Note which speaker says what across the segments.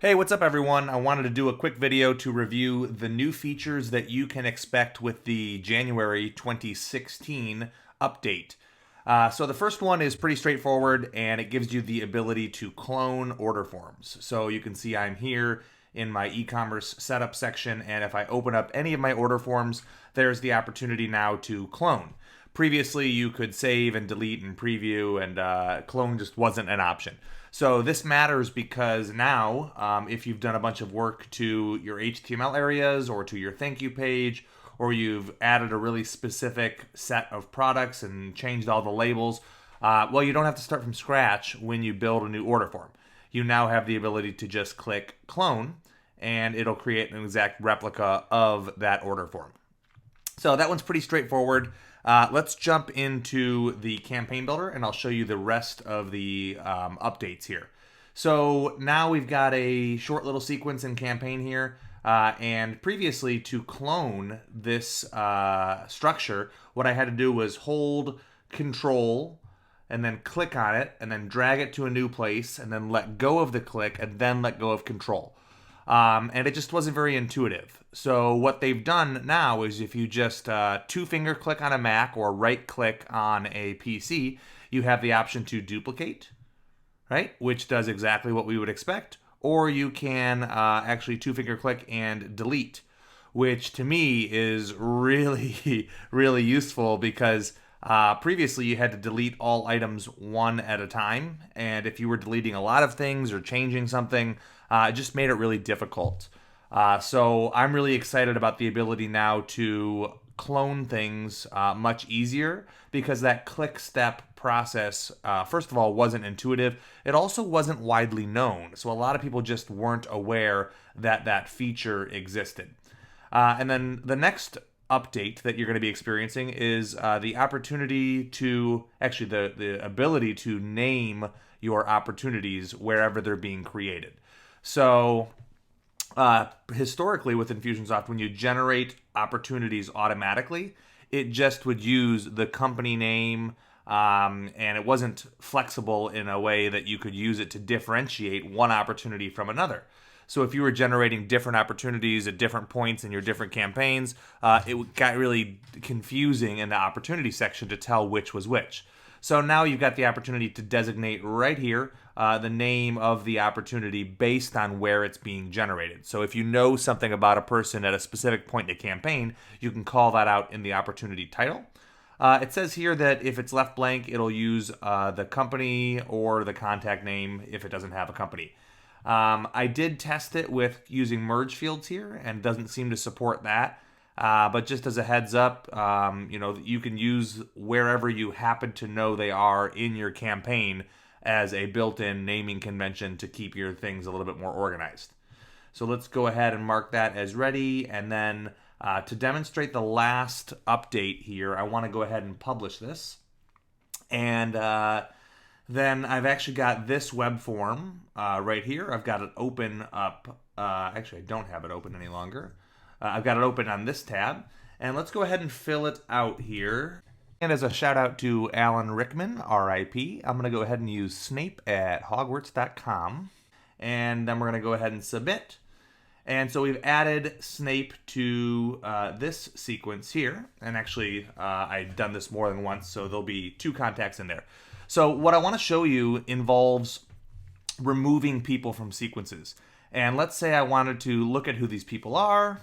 Speaker 1: Hey, what's up everyone? I wanted to do a quick video to review the new features that you can expect with the January 2016 update. So the first one is pretty straightforward and it gives you the ability to clone order forms. So you can see I'm here in my e-commerce setup section, and if I open up any of my order forms, there's the opportunity now to clone. Previously, you could save and delete and preview, and clone just wasn't an option. So this matters because now, if you've done a bunch of work to your HTML areas or to your thank you page, or you've added a really specific set of products and changed all the labels, well, you don't have to start from scratch when you build a new order form. You now have the ability to just click clone, and it'll create an exact replica of that order form. So that one's pretty straightforward. Let's jump into the campaign builder and I'll show you the rest of the updates here. So now we've got a short little sequence in campaign here. And previously, to clone this structure, what I had to do was hold Control and then click on it and then drag it to a new place and then let go of the click and then let go of Control. And it just wasn't very intuitive. So what they've done now is if you just two-finger click on a Mac or right-click on a PC, you have the option to duplicate, right? Which does exactly what we would expect. Or you can actually two-finger click and delete, which to me is really, really useful because previously you had to delete all items one at a time. And if you were deleting a lot of things or changing something, it just made it really difficult. So I'm really excited about the ability now to clone things much easier because that click step process, first of all, wasn't intuitive. It also wasn't widely known. So a lot of people just weren't aware that that feature existed. And then the next update that you're going to be experiencing is the opportunity to, actually the ability to name your opportunities wherever they're being created. So historically with Infusionsoft, when you generate opportunities automatically, it just would use the company name, and it wasn't flexible in a way that you could use it to differentiate one opportunity from another. So if you were generating different opportunities at different points in your different campaigns, it got really confusing in the opportunity section to tell which was which. So now you've got the opportunity to designate right here the name of the opportunity based on where it's being generated. So if you know something about a person at a specific point in the campaign, you can call that out in the opportunity title. It says here that if it's left blank, it'll use the company or the contact name if it doesn't have a company. I did test it with using merge fields here and it doesn't seem to support that. But just as a heads up, you can use wherever you happen to know they are in your campaign as a built-in naming convention to keep your things a little bit more organized. So let's go ahead and mark that as ready. And then to demonstrate the last update here, I want to go ahead and publish this. And then I've actually got this web form right here. I've got it open up. Actually, I don't have it open any longer. I've got it open on this tab, and let's go ahead and fill it out here. And as a shout out to Alan Rickman, RIP, I'm going to go ahead and use snape@hogwarts.com, and then we're going to go ahead and submit. And so we've added Snape to this sequence here, and actually I've done this more than once, so there'll be two contacts in there. So what I want to show you involves removing people from sequences. And let's say I wanted to look at who these people are.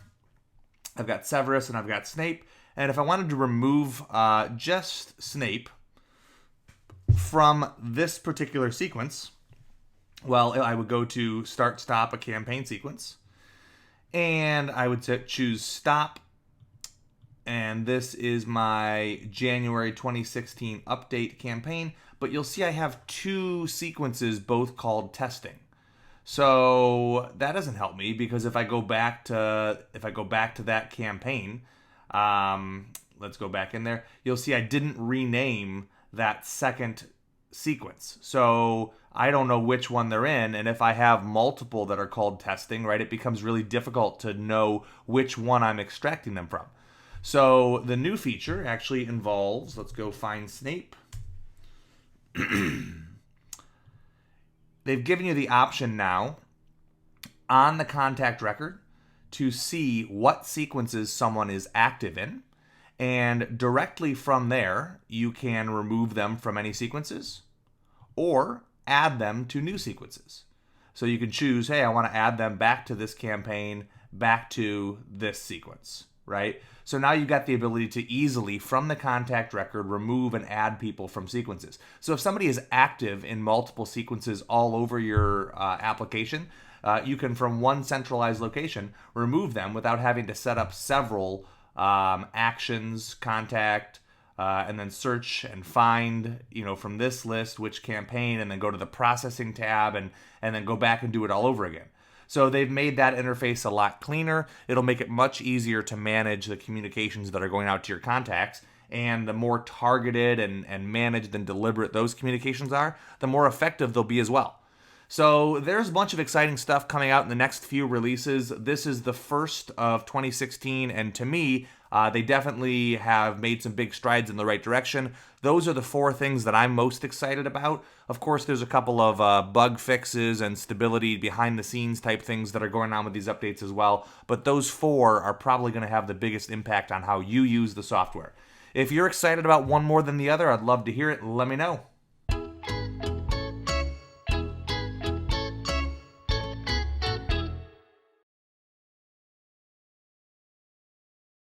Speaker 1: I've got Severus and I've got Snape. And if I wanted to remove just Snape from this particular sequence, well, I would go to Start, Stop a Campaign Sequence. And I would choose Stop. And this is my January 2016 update campaign. But you'll see I have two sequences, both called testing. So that doesn't help me because if I go back to that campaign, let's go back in there. You'll see I didn't rename that second sequence. So I don't know which one they're in, and if I have multiple that are called testing, right, it becomes really difficult to know which one I'm extracting them from. So the new feature actually involves, let's go find Snape. They've given you the option now on the contact record to see what sequences someone is active in. And directly from there, you can remove them from any sequences or add them to new sequences. So you can choose, hey, I want to add them back to this campaign, back to this sequence, right? So now you've got the ability to easily, from the contact record, remove and add people from sequences. So if somebody is active in multiple sequences all over your application, you can, from one centralized location, remove them without having to set up several actions, contact, and then search and find, from this list which campaign, and then go to the processing tab and then go back and do it all over again. So they've made that interface a lot cleaner. It'll make it much easier to manage the communications that are going out to your contacts. And the more targeted and managed and deliberate those communications are, the more effective they'll be as well. So there's a bunch of exciting stuff coming out in the next few releases. This is the first of 2016, and to me, they definitely have made some big strides in the right direction. Those are the 4 things that I'm most excited about. Of course, there's a couple of bug fixes and stability behind the scenes type things that are going on with these updates as well, but those 4 are probably going to have the biggest impact on how you use the software. If you're excited about one more than the other, I'd love to hear it. Let me know.